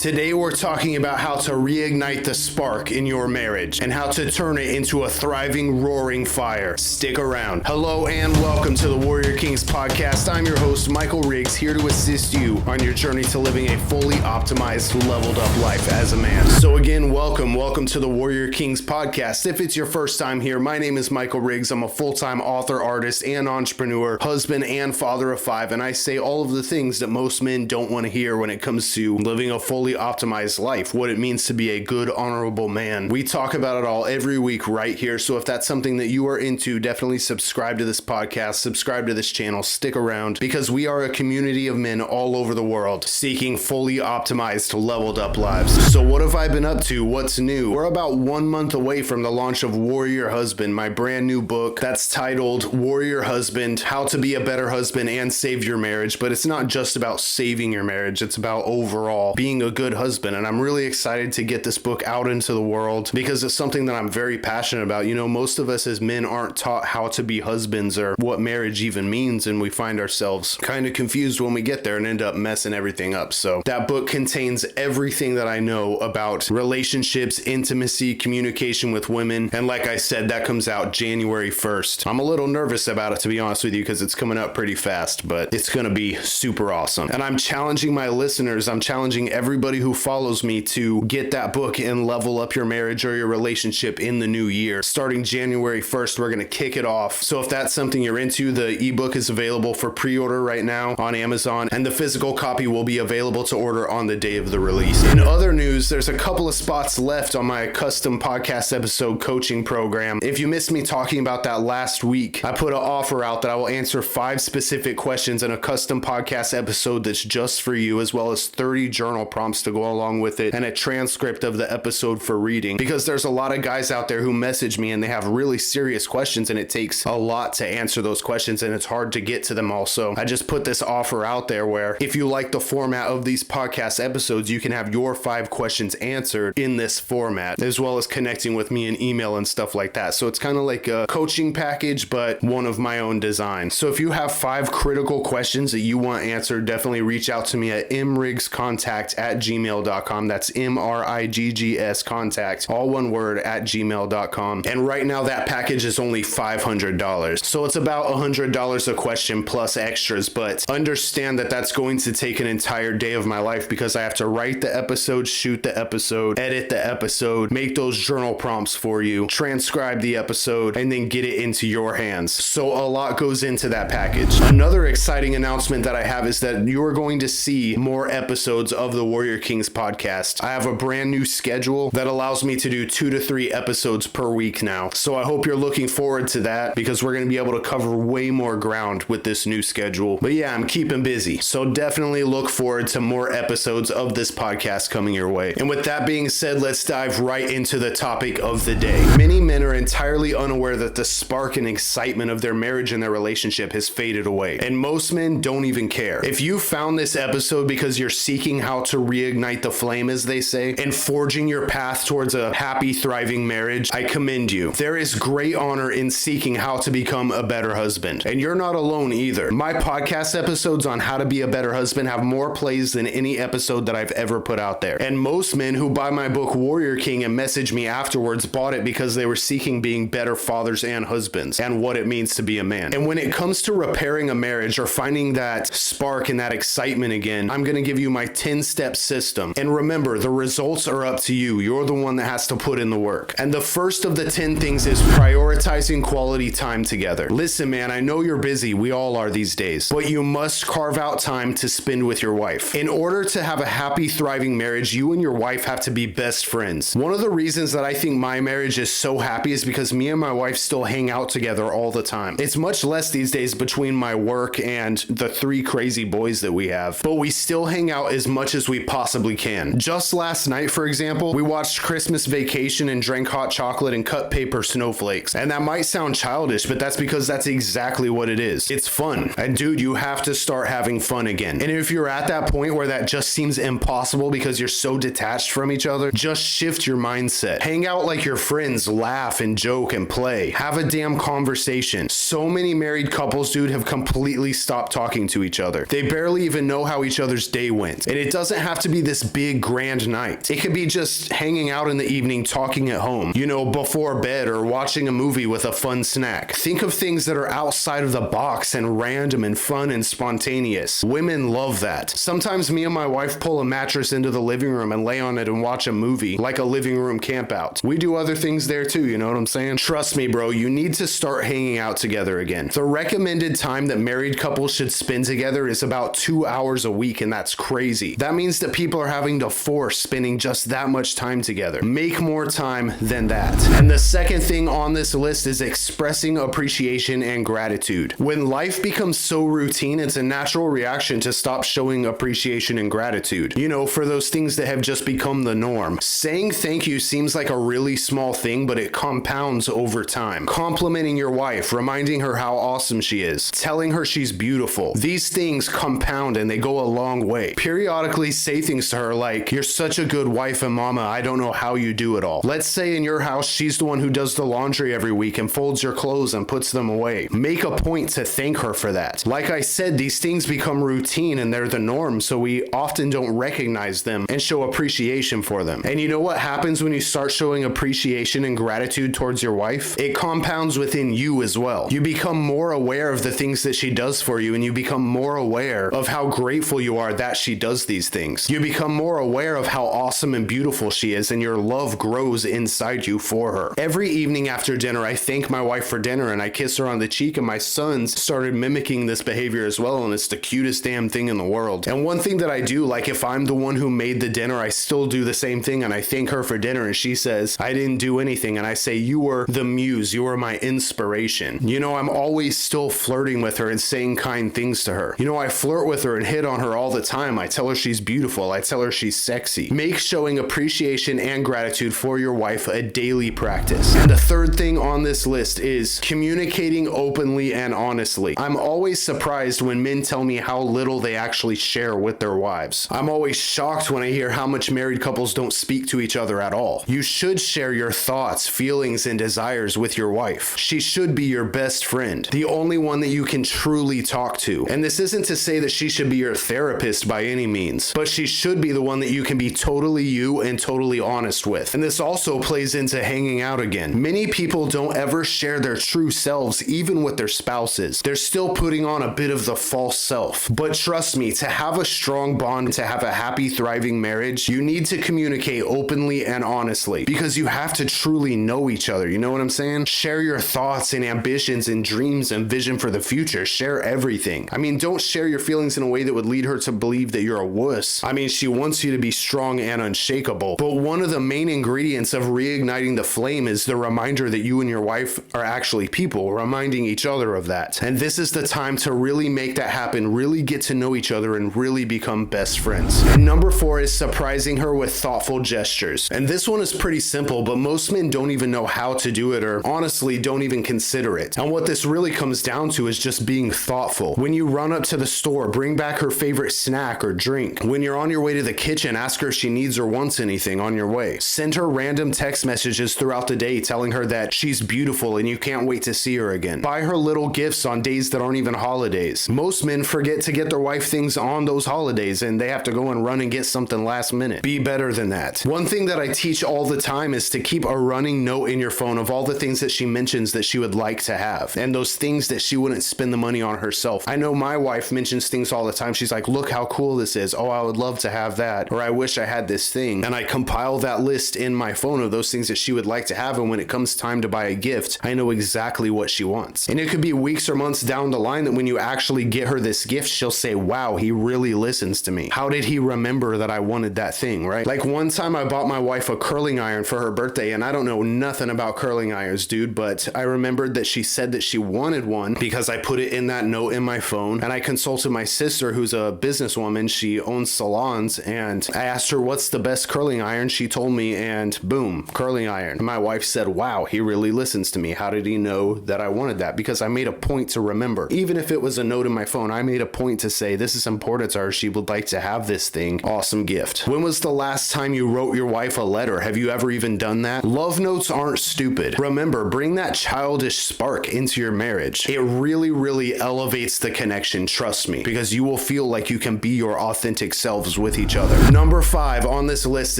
Today we're talking about how to reignite the spark in your marriage and how to turn it into a thriving, roaring fire. Stick around. Hello and welcome to the Warrior Kings podcast. I'm your host, Michael Riggs, here to assist you on your journey to living a fully optimized, leveled up life as a man. So again, welcome to the Warrior Kings podcast. If it's your first time here, my name is Michael Riggs. I'm a full-time author, artist, and entrepreneur, husband and father of 5, and I say all of the things that most men don't want to hear when it comes to living a fully optimized life, what it means to be a good, honorable man. We talk about it all every week right here, so if that's something that you are into, definitely subscribe to this podcast, subscribe to this channel, stick around, because we are a community of men all over the world seeking fully optimized, leveled up lives. So what have I been up to? What's new? We're about 1 month away from the launch of Warrior Husband, my brand new book that's titled Warrior Husband, How to Be a Better Husband and Save Your Marriage. But it's not just about saving your marriage, it's about overall being a good husband. And I'm really excited to get this book out into the world because it's something that I'm very passionate about. You know, most of us as men aren't taught how to be husbands or what marriage even means, and we find ourselves kind of confused when we get there and end up messing everything up. So that book contains everything that I know about relationships, intimacy, communication with women, and like I said, that comes out January 1st. I'm a little nervous about it, to be honest with you, because it's coming up pretty fast, but it's going to be super awesome. And I'm challenging my listeners, I'm challenging everybody who follows me to get that book and level up your marriage or your relationship in the new year. Starting January 1st, we're going to kick it off. So if that's something you're into, the ebook is available for pre-order right now on Amazon, and the physical copy will be available to order on the day of the release. In other news, there's a couple of spots left on my custom podcast episode coaching program. If you missed me talking about that last week, I put an offer out that I will answer 5 specific questions in a custom podcast episode that's just for you, as well as 30 journal prompts to go along with it and a transcript of the episode for reading, because there's a lot of guys out there who message me and they have really serious questions and it takes a lot to answer those questions and it's hard to get to them all. So I just put this offer out there where if you like the format of these podcast episodes, you can have your 5 questions answered in this format, as well as connecting with me in email and stuff like that. So it's kind of like a coaching package, but one of my own design. So if you have 5 critical questions that you want answered, definitely reach out to me at mriggscontact@gmail.com. That's MRIGGS contact, all one word, @gmail.com. And right now that package is only $500. So it's about $100 a question plus extras, but understand that that's going to take an entire day of my life because I have to write the episode, shoot the episode, edit the episode, make those journal prompts for you, transcribe the episode, and then get it into your hands. So a lot goes into that package. Another exciting announcement that I have is that you are going to see more episodes of the Warrior Kings podcast. I have a brand new schedule that allows me to do 2 to 3 episodes per week now. So I hope you're looking forward to that because we're going to be able to cover way more ground with this new schedule. But yeah, I'm keeping busy. So definitely look forward to more episodes of this podcast coming your way. And with that being said, let's dive right into the topic of the day. Many men are entirely unaware that the spark and excitement of their marriage and their relationship has faded away. And most men don't even care. If you found this episode because you're seeking how to reignite the flame, as they say, and forging your path towards a happy, thriving marriage, I commend you. There is great honor in seeking how to become a better husband. And you're not alone either. My podcast episodes on how to be a better husband have more plays than any episode that I've ever put out there. And most men who buy my book Warrior King and message me afterwards bought it because they were seeking being better fathers and husbands and what it means to be a man. And when it comes to repairing a marriage or finding that spark and that excitement again, I'm going to give you my 10-step system. And remember, the results are up to you. You're the one that has to put in the work. And the first of the 10 things is prioritizing quality time together. Listen, man, I know you're busy. We all are these days. But you must carve out time to spend with your wife. In order to have a happy, thriving marriage, you and your wife have to be best friends. One of the reasons that I think my marriage is so happy is because me and my wife still hang out together all the time. It's much less these days between my work and the 3 crazy boys that we have, but we still hang out as much as we possibly can. Just last night, for example, we watched Christmas Vacation and drank hot chocolate and cut paper snowflakes. And that might sound childish, but that's because that's exactly what it is. It's fun. And dude, you have to start having fun again. And if you're at that point where that just seems impossible because you're so detached from each other, just shift your mindset. Hang out like your friends, laugh and joke and play. Have a damn conversation. So many married couples, dude, have completely stopped talking to each other. They barely even know how each other's day went. And it doesn't have to be be this big grand night. It could be just hanging out in the evening, talking at home, before bed, or watching a movie with a fun snack. Think of things that are outside of the box and random and fun and spontaneous. Women love that. Sometimes me and my wife pull a mattress into the living room and lay on it and watch a movie, like a living room campout. We do other things there too, you know what I'm saying? Trust me, bro, you need to start hanging out together again. The recommended time that married couples should spend together is about 2 hours a week, and that's crazy. That means that people are having to force spending just that much time together. Make more time than that. And the second thing on this list is expressing appreciation and gratitude. When life becomes so routine, it's a natural reaction to stop showing appreciation and gratitude, for those things that have just become the norm. Saying thank you seems like a really small thing, but it compounds over time. Complimenting your wife, reminding her how awesome she is, telling her she's beautiful. These things compound and they go a long way. Periodically say things to her like, "You're such a good wife and mama, I don't know how you do it all." Let's say in your house, she's the one who does the laundry every week and folds your clothes and puts them away. Make a point to thank her for that. Like I said, these things become routine and they're the norm, so we often don't recognize them and show appreciation for them. And you know what happens when you start showing appreciation and gratitude towards your wife? It compounds within you as well. You become more aware of the things that she does for you, and you become more aware of how grateful you are that she does these things. You become more aware of how awesome and beautiful she is, and your love grows inside you for her. Every evening after dinner, I thank my wife for dinner and I kiss her on the cheek, and my sons started mimicking this behavior as well, and it's the cutest damn thing in the world. And one thing that I do, like if I'm the one who made the dinner, I still do the same thing, and I thank her for dinner, and she says, "I didn't do anything," and I say, "You were the muse, you were my inspiration." I'm always still flirting with her and saying kind things to her. I flirt with her and hit on her all the time. I tell her she's beautiful. I tell her she's sexy. Make showing appreciation and gratitude for your wife a daily practice. And the third thing on this list is communicating openly and honestly. I'm always surprised when men tell me how little they actually share with their wives. I'm always shocked when I hear how much married couples don't speak to each other at all. You should share your thoughts, feelings, and desires with your wife. She should be your best friend, the only one that you can truly talk to. And this isn't to say that she should be your therapist by any means, but she should be the one that you can be totally you and totally honest with. And this also plays into hanging out again. Many people don't ever share their true selves, even with their spouses. They're still putting on a bit of the false self. But trust me, to have a strong bond, to have a happy, thriving marriage, you need to communicate openly and honestly, because you have to truly know each other. You know what I'm saying? Share your thoughts and ambitions and dreams and vision for the future. Share everything. Don't share your feelings in a way that would lead her to believe that you're a wuss. She wants you to be strong and unshakable. But one of the main ingredients of reigniting the flame is the reminder that you and your wife are actually people, reminding each other of that. And this is the time to really make that happen, really get to know each other, and really become best friends. And number 4 is surprising her with thoughtful gestures. And this one is pretty simple, but most men don't even know how to do it, or honestly don't even consider it. And what this really comes down to is just being thoughtful. When you run up to the store, bring back her favorite snack or drink. When you're on your way to the kitchen, ask her if she needs or wants anything on your way. Send her random text messages throughout the day telling her that she's beautiful and you can't wait to see her again. Buy her little gifts on days that aren't even holidays. Most men forget to get their wife things on those holidays, and they have to go and run and get something last minute. Be better than that. One thing that I teach all the time is to keep a running note in your phone of all the things that she mentions that she would like to have, and those things that she wouldn't spend the money on herself. I know my wife mentions things all the time. She's like, "Look how cool this is. Oh, I would love to have that," or "I wish I had this thing." And I compile that list in my phone of those things that she would like to have, and when it comes time to buy a gift, I know exactly what she wants. And it could be weeks or months down the line that when you actually get her this gift, she'll say, "Wow, he really listens to me. How did he remember that I wanted that thing," right? Like one time I bought my wife a curling iron for her birthday, and I don't know nothing about curling irons, dude, but I remembered that she said that she wanted one because I put it in that note in my phone, and I consulted my sister, who's a businesswoman. She owns salons, and I asked her what's the best curling iron. She told me, and boom, curling iron. And my wife said, "Wow, he really listens to me. How did he know that I wanted that?" Because I made a point to remember. Even if it was a note in my phone, I made a point to say this is important to her. She would like to have this thing. Awesome gift. When was the last time you wrote your wife a letter? Have you ever even done that? Love notes aren't stupid. Remember, bring that childish spark into your marriage. It really, really elevates the connection, trust me, because you will feel like you can be your authentic selves yourselves with each other. Number 5 on this list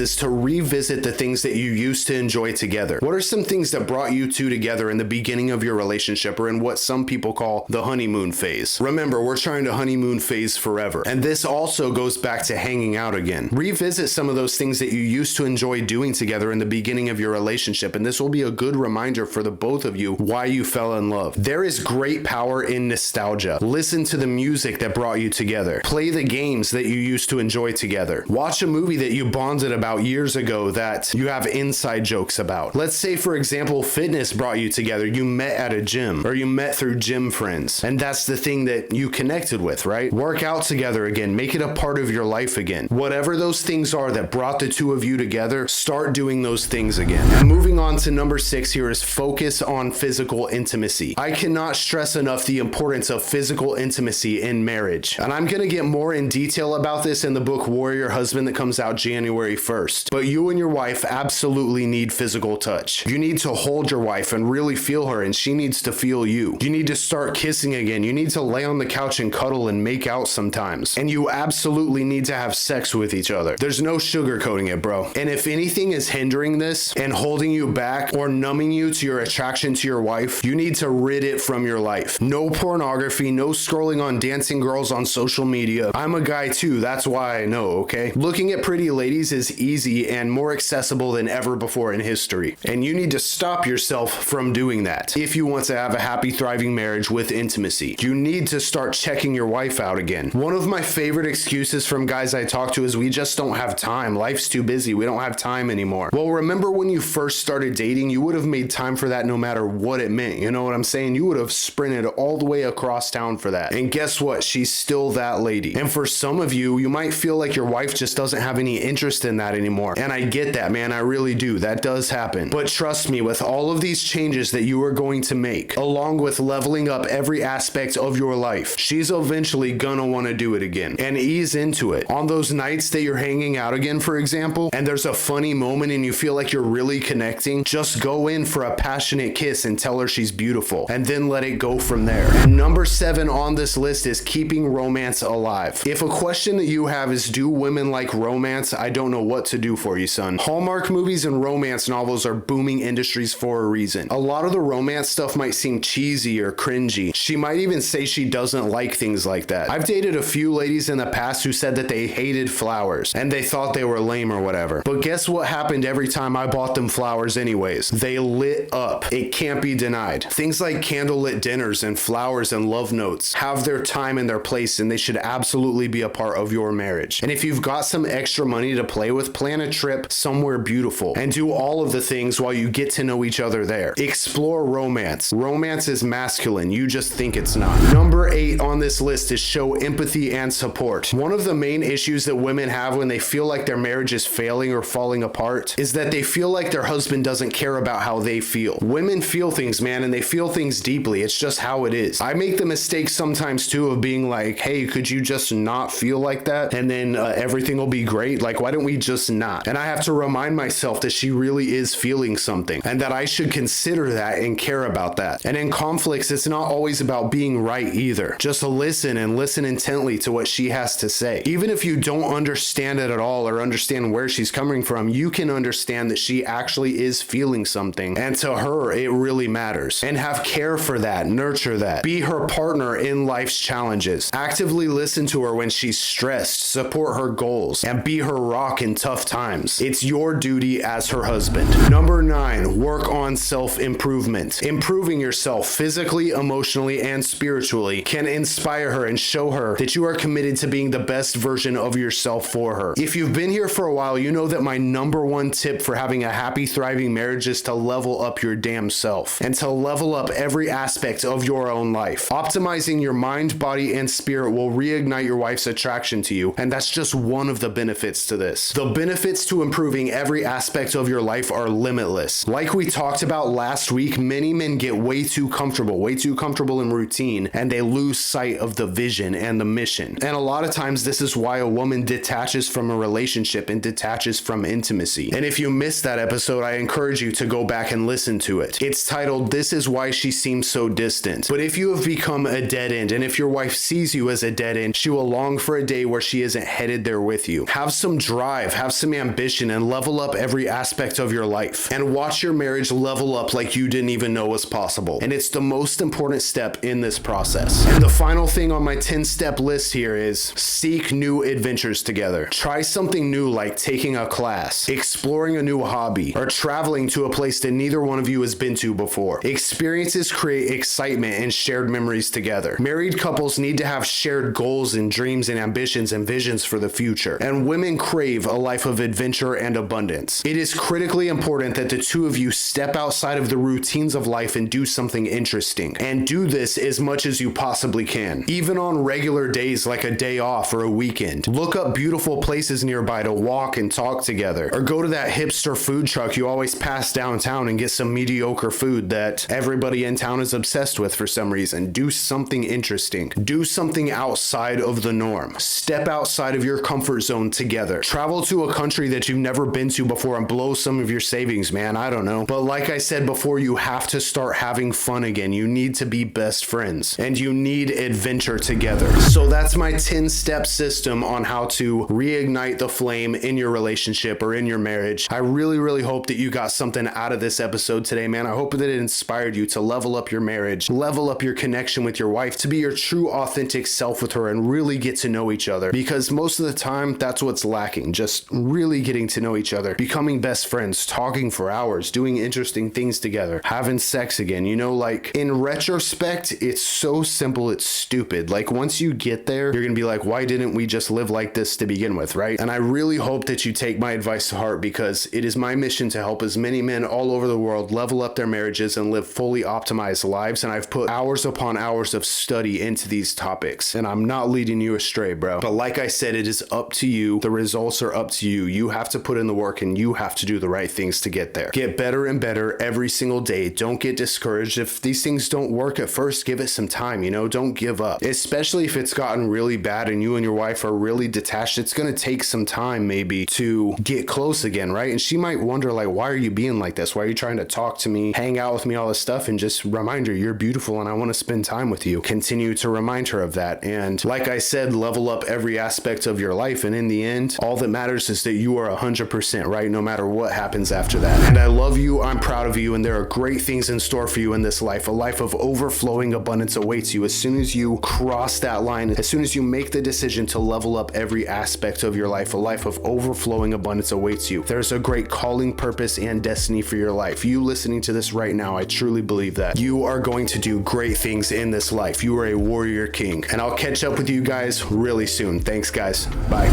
is to revisit the things that you used to enjoy together. What are some things that brought you two together in the beginning of your relationship, or in what some people call the honeymoon phase? Remember, we're trying to honeymoon phase forever. And this also goes back to hanging out again. Revisit some of those things that you used to enjoy doing together in the beginning of your relationship, and this will be a good reminder for the both of you why you fell in love. There is great power in nostalgia. Listen to the music that brought you together. Play the games that you used to enjoy together. Watch a movie that you bonded about years ago that you have inside jokes about. Let's say, for example, fitness brought you together. You met at a gym, or you met through gym friends, and that's the thing that you connected with, right? Work out together again. Make it a part of your life again. Whatever those things are that brought the two of you together, start doing those things again. And moving on to number 6 here is focus on physical intimacy. I cannot stress enough the importance of physical intimacy in marriage. And I'm going to get more in detail about this in the book Warrior Husband that comes out January 1st. But you and your wife absolutely need physical touch. You need to hold your wife and really feel her, and she needs to feel you. You need to start kissing again. You need to lay on the couch and cuddle and make out sometimes. And you absolutely need to have sex with each other. There's no sugarcoating it, bro. And if anything is hindering this and holding you back or numbing you to your attraction to your wife, you need to rid it from your life. No pornography, no scrolling on dancing girls on social media. I'm a guy too, that's why I know, okay? Looking at pretty ladies is easy and more accessible than ever before in history. And you need to stop yourself from doing that if you want to have a happy, thriving marriage with intimacy. You need to start checking your wife out again. One of my favorite excuses from guys I talk to is we just don't have time. Life's too busy. We don't have time anymore. Well, remember when you first started dating, you would have made time for that no matter what it meant. You know what I'm saying? You would have sprinted all the way across town for that. And guess what? She's still that lady. And for some of you, you might feel like your wife just doesn't have any interest in that anymore. And I get that, man. I really do. That does happen. But trust me, with all of these changes that you are going to make, along with leveling up every aspect of your life, she's eventually gonna want to do it again. And ease into it. On those nights that you're hanging out again, for example, and there's a funny moment and you feel like you're really connecting, just go in for a passionate kiss and tell her she's beautiful, and then let it go from there. And number 7 on this list is keeping romance alive. If a question that you have is, do women like romance? I don't know what to do for you, son. Hallmark movies and romance novels are booming industries for a reason. A lot of the romance stuff might seem cheesy or cringy. She might even say she doesn't like things like that. I've dated a few ladies in the past who said that they hated flowers and they thought they were lame or whatever. But guess what happened every time I bought them flowers anyways? They lit up. It can't be denied. Things like candlelit dinners and flowers and love notes have their time and their place, and they should absolutely be a part of your marriage. And if you've got some extra money to play with, plan a trip somewhere beautiful and do all of the things while you get to know each other there. Explore romance. Romance is masculine. You just think it's not. Number 8 on this list is show empathy and support. One of the main issues that women have when they feel like their marriage is failing or falling apart is that they feel like their husband doesn't care about how they feel. Women feel things, man, and they feel things deeply. It's just how it is. I make the mistake sometimes too of being like, hey, could you just not feel like that? And then everything will be great. Like, why don't we just not? And I have to remind myself that she really is feeling something and that I should consider that and care about that. And in conflicts, it's not always about being right either. Just listen and listen intently to what she has to say. Even if you don't understand it at all or understand where she's coming from, you can understand that she actually is feeling something. And to her, it really matters. And have care for that, nurture that. Be her partner in life's challenges. Actively listen to her when she's stressed, support her goals, and be her rock in tough times. It's your duty as her husband. Number 9, work on self-improvement. Improving yourself physically, emotionally, and spiritually can inspire her and show her that you are committed to being the best version of yourself for her. If you've been here for a while, you know that my number 1 tip for having a happy, thriving marriage is to level up your damn self and to level up every aspect of your own life. Optimizing your mind, body, and spirit will reignite your wife's attraction to you, and that's just one of the benefits to this. The benefits to improving every aspect of your life are limitless. Like we talked about last week, many men get way too comfortable in routine, and they lose sight of the vision and the mission. And a lot of times this is why a woman detaches from a relationship and detaches from intimacy. And if you missed that episode, I encourage you to go back and listen to it. It's titled, "This is Why She Seems So Distant." But if you have become a dead end, and if your wife sees you as a dead end, she will long for a day where she isn't headed there with you. Have some drive, have some ambition, and level up every aspect of your life. And watch your marriage level up like you didn't even know was possible. And it's the most important step in this process. And the final thing on my 10-step list here is seek new adventures together. Try something new like taking a class, exploring a new hobby, or traveling to a place that neither one of you has been to before. Experiences create excitement and shared memories together. Married couples need to have shared goals and dreams and ambitions and visions for the future. And women crave a life of adventure and abundance. It is critically important that the two of you step outside of the routines of life and do something interesting. And do this as much as you possibly can. Even on regular days like a day off or a weekend. Look up beautiful places nearby to walk and talk together. Or go to that hipster food truck you always pass downtown and get some mediocre food that everybody in town is obsessed with for some reason. Do something interesting. Do something outside of the norm. Step outside of your comfort zone together. Travel to a country that you've never been to before and blow some of your savings, man. I don't know. But like I said before, you have to start having fun again. You need to be best friends and you need adventure together. So that's my 10-step system on how to reignite the flame in your relationship or in your marriage. I really hope that you got something out of this episode today, man. I hope that it inspired you to level up your marriage, level up your connection with your wife, to be your true authentic self with her and really get to know each other. Because most of the time, that's what's lacking. Just really getting to know each other, becoming best friends, talking for hours, doing interesting things together, having sex again. You know, like in retrospect, it's so simple, it's stupid. Like once you get there, you're gonna be like, why didn't we just live like this to begin with, right? And I really hope that you take my advice to heart, because it is my mission to help as many men all over the world level up their marriages and live fully optimized lives. And I've put hours upon hours of study into these topics, and I'm not leading you astray, bro. But like I said, it is up to you. The results are up to you. You have to put in the work and you have to do the right things to get there. Get better and better every single day. Don't get discouraged. If these things don't work at first, give it some time, you know, don't give up. Especially if it's gotten really bad and you and your wife are really detached, it's going to take some time maybe to get close again, right? And she might wonder like, why are you being like this? Why are you trying to talk to me, hang out with me, all this stuff? And just remind her you're beautiful and I want to spend time with you. Continue to remind her of that. And like I said, level up every aspect of your life. And in the end, all that matters is that you are 100% right, no matter what happens after that. And I love you. I'm proud of you. And there are great things in store for you in this life. A life of overflowing abundance awaits you as soon as you cross that line, as soon as you make the decision to level up every aspect of your life. A life of overflowing abundance awaits you. There's a great calling, purpose, and destiny for your life. You listening to this right now, I truly believe that you are going to do great things in this life. You are a warrior king. And I'll catch up with you guys really soon. Thanks, guys. Bye.